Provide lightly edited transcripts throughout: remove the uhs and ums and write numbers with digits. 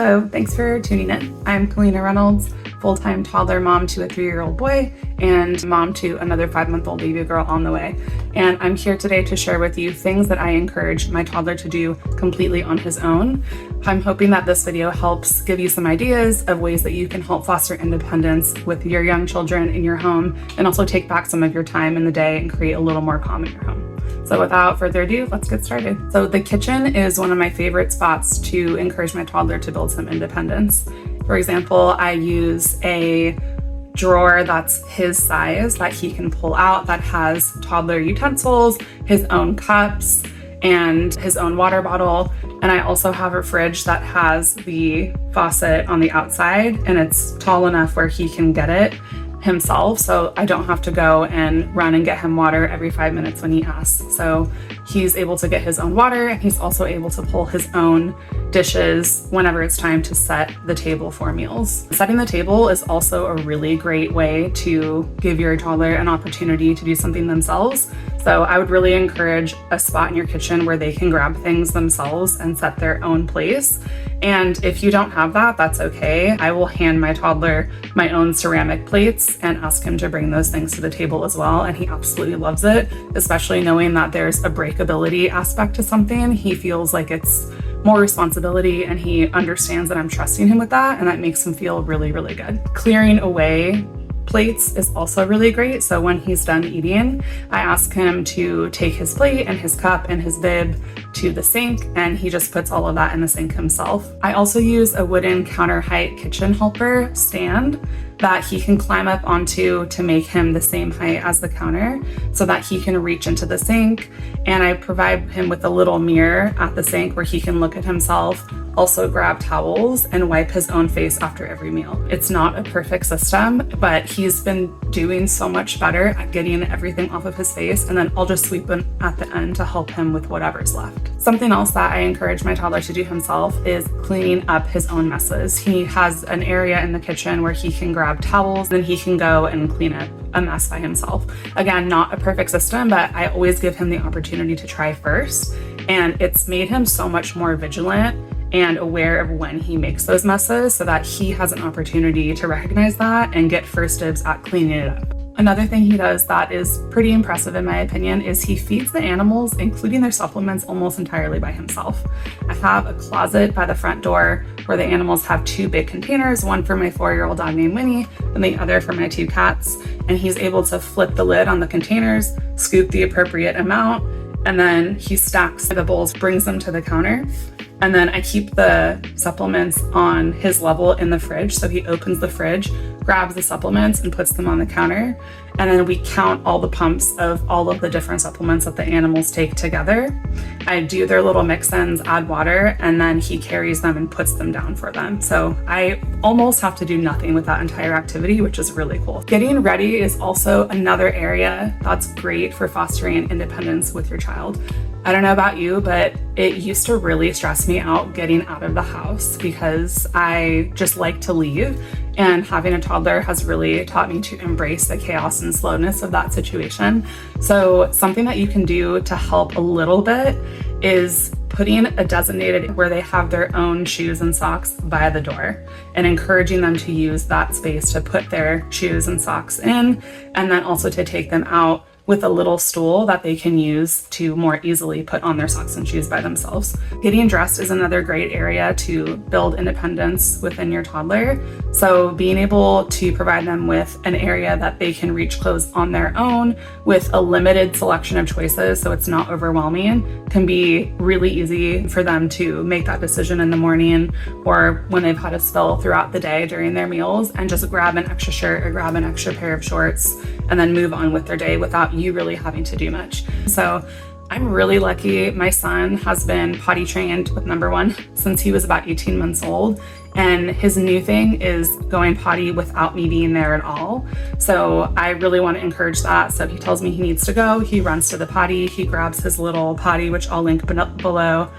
Hello, thanks for tuning in. I'm Kalina Reynolds, full-time toddler mom to a 3-year-old boy and mom to another 5-month-old baby girl on the way. And I'm here today to share with you things that I encourage my toddler to do completely on his own. I'm hoping that this video helps give you some ideas of ways that you can help foster independence with your young children in your home and also take back some of your time in the day and create a little more calm in your home. So without further ado, let's get started. So the kitchen is one of my favorite spots to encourage my toddler to build some independence. For example, I use a drawer that's his size that he can pull out that has toddler utensils, his own cups, and his own water bottle. And I also have a fridge that has the faucet on the outside and it's tall enough where he can get it himself, so I don't have to go and run and get him water every 5 minutes when he asks. So he's able to get his own water and he's also able to pull his own dishes whenever it's time to set the table for meals. Setting the table is also a really great way to give your toddler an opportunity to do something themselves. So I would really encourage a spot in your kitchen where they can grab things themselves and set their own place. And if you don't have that, that's okay. I will hand my toddler my own ceramic plates and ask him to bring those things to the table as well. And he absolutely loves it, especially knowing that there's a breakability aspect to something. He feels like it's more responsibility and he understands that I'm trusting him with that, and that makes him feel really, really good. Clearing away plates is also really great. So when he's done eating, I ask him to take his plate and his cup and his bib to the sink, and he just puts all of that in the sink himself. I also use a wooden counter height kitchen helper stand that he can climb up onto to make him the same height as the counter so that he can reach into the sink. And I provide him with a little mirror at the sink where he can look at himself, also grab towels and wipe his own face after every meal. It's not a perfect system, but he's been doing so much better at getting everything off of his face, and then I'll just sweep him at the end to help him with whatever's left. Something else that I encourage my toddler to do himself is cleaning up his own messes. He has an area in the kitchen where he can grab towels, then he can go and clean up a mess by himself. Again, not a perfect system, but I always give him the opportunity to try first. And it's made him so much more vigilant and aware of when he makes those messes so that he has an opportunity to recognize that and get first dibs at cleaning it up. Another thing he does that is pretty impressive in my opinion is he feeds the animals, including their supplements, almost entirely by himself. I have a closet by the front door where the animals have 2 big containers, one for my 4-year-old dog named Winnie and the other for my 2 cats. And he's able to flip the lid on the containers, scoop the appropriate amount, and then he stacks the bowls, brings them to the counter. And then I keep the supplements on his level in the fridge. So he opens the fridge, grabs the supplements and puts them on the counter. And then we count all the pumps of all of the different supplements that the animals take together. I do their little mix-ins, add water, and then he carries them and puts them down for them. So I almost have to do nothing with that entire activity, which is really cool. Getting ready is also another area that's great for fostering independence with your child. I don't know about you, but it used to really stress me out getting out of the house because I just like to leave, and having a toddler has really taught me to embrace the chaos and slowness of that situation. So something that you can do to help a little bit is putting a designated where they have their own shoes and socks by the door and encouraging them to use that space to put their shoes and socks in, and then also to take them out with a little stool that they can use to more easily put on their socks and shoes by themselves. Getting dressed is another great area to build independence within your toddler. So being able to provide them with an area that they can reach clothes on their own with a limited selection of choices so it's not overwhelming can be really easy for them to make that decision in the morning or when they've had a spill throughout the day during their meals, and just grab an extra shirt or grab an extra pair of shorts and then move on with their day without you really having to do much. So I'm really lucky. My son has been potty trained with number 1 since he was about 18 months old. And his new thing is going potty without me being there at all. So I really want to encourage that. So if he tells me he needs to go, he runs to the potty, he grabs his little potty, which I'll link below,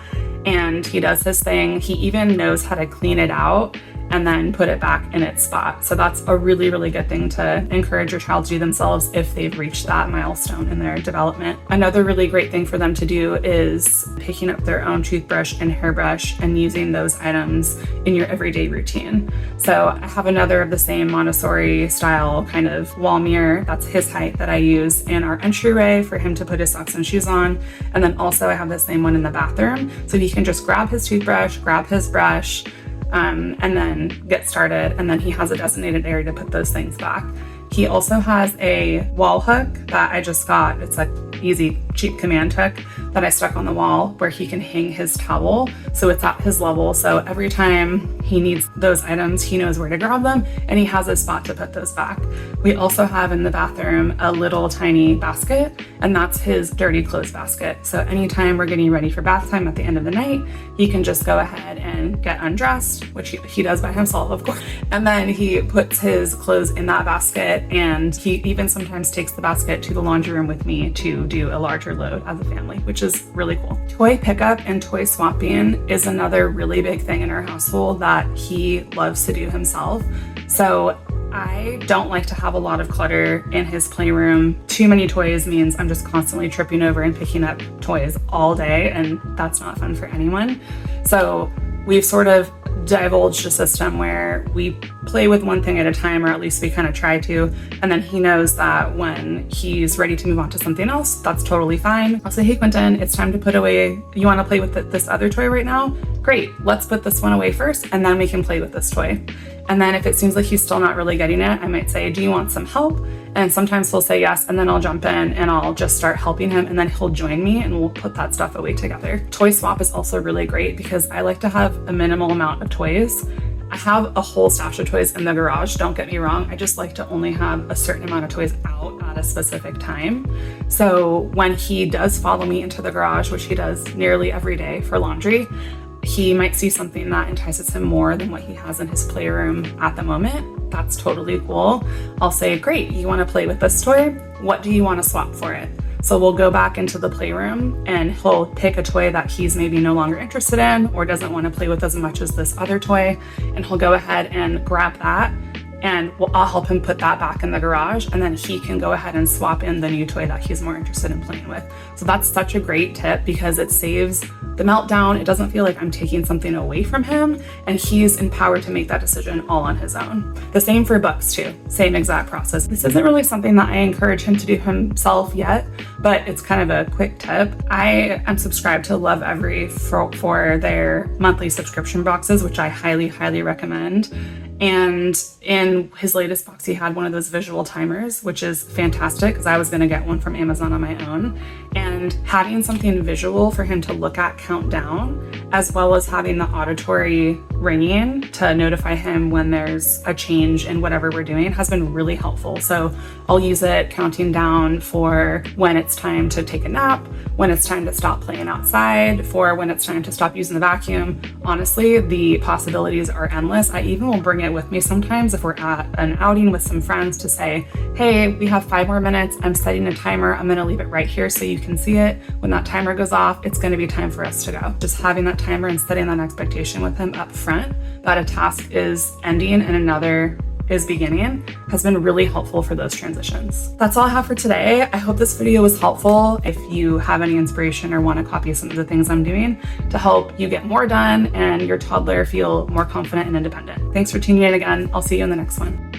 and he does his thing. He even knows how to clean it out and then put it back in its spot. So that's a really, really good thing to encourage your child to do themselves if they've reached that milestone in their development. Another really great thing for them to do is picking up their own toothbrush and hairbrush and using those items in your everyday routine. So I have another of the same Montessori style kind of wall mirror. That's his height that I use in our entryway for him to put his socks and shoes on. And then also I have the same one in the bathroom. So he can just grab his toothbrush, grab his brush, and then get started. And then he has a designated area to put those things back. He also has a wall hook that I just got. It's a easy, cheap command hook that I stuck on the wall where he can hang his towel. So it's at his level. So every time he needs those items, he knows where to grab them and he has a spot to put those back. We also have in the bathroom a little tiny basket, and that's his dirty clothes basket. So anytime we're getting ready for bath time at the end of the night, he can just go ahead and get undressed, which he does by himself, of course. And then he puts his clothes in that basket, and he even sometimes takes the basket to the laundry room with me to do a larger load as a family, which is really cool. Toy pickup and toy swapping is another really big thing in our household that he loves to do himself. So I don't like to have a lot of clutter in his playroom. Too many toys means I'm just constantly tripping over and picking up toys all day, and that's not fun for anyone. So we've sort of divulged a system where we play with one thing at a time, or at least we kind of try to, and then he knows that when he's ready to move on to something else, that's totally fine. I'll say, hey Quentin, it's time to put away, you want to play with this other toy right now? Great, let's put this one away first and then we can play with this toy. And then if it seems like he's still not really getting it, I might say, do you want some help? And sometimes he'll say yes, and then I'll jump in and I'll just start helping him, and then he'll join me and we'll put that stuff away together. Toy swap is also really great because I like to have a minimal amount of toys. I have a whole stash of toys in the garage, don't get me wrong. I just like to only have a certain amount of toys out at a specific time. So when he does follow me into the garage, which he does nearly every day for laundry, he might see something that entices him more than what he has in his playroom at the moment. That's totally cool. I'll say, great, you want to play with this toy? What do you want to swap for it? So we'll go back into the playroom and he'll pick a toy that he's maybe no longer interested in or doesn't want to play with as much as this other toy, and he'll go ahead and grab that, and I'll help him put that back in the garage, and then he can go ahead and swap in the new toy that he's more interested in playing with. So that's such a great tip because it saves the meltdown. It doesn't feel like I'm taking something away from him, and he's empowered to make that decision all on his own. The same for books too, same exact process. This isn't really something that I encourage him to do himself yet, but it's kind of a quick tip. I am subscribed to Love Every for their monthly subscription boxes, which I highly, highly recommend. And in his latest box, he had one of those visual timers, which is fantastic because I was going to get one from Amazon on my own. And having something visual for him to look at count down, as well as having the auditory ringing to notify him when there's a change in whatever we're doing, has been really helpful. So I'll use it counting down for when it's time to take a nap, when it's time to stop playing outside, for when it's time to stop using the vacuum. Honestly, the possibilities are endless. I even will bring it with me sometimes if we're at an outing with some friends to say, hey, we have 5 more minutes. I'm setting a timer. I'm going to leave it right here so you can see it. When that timer goes off, it's going to be time for us to go. Just having that timer and setting that expectation with him up front that a task is ending and another is beginning has been really helpful for those transitions. That's all I have for today. I hope this video was helpful. If you have any inspiration or want to copy some of the things I'm doing to help you get more done and your toddler feel more confident and independent. Thanks for tuning in again. I'll see you in the next one.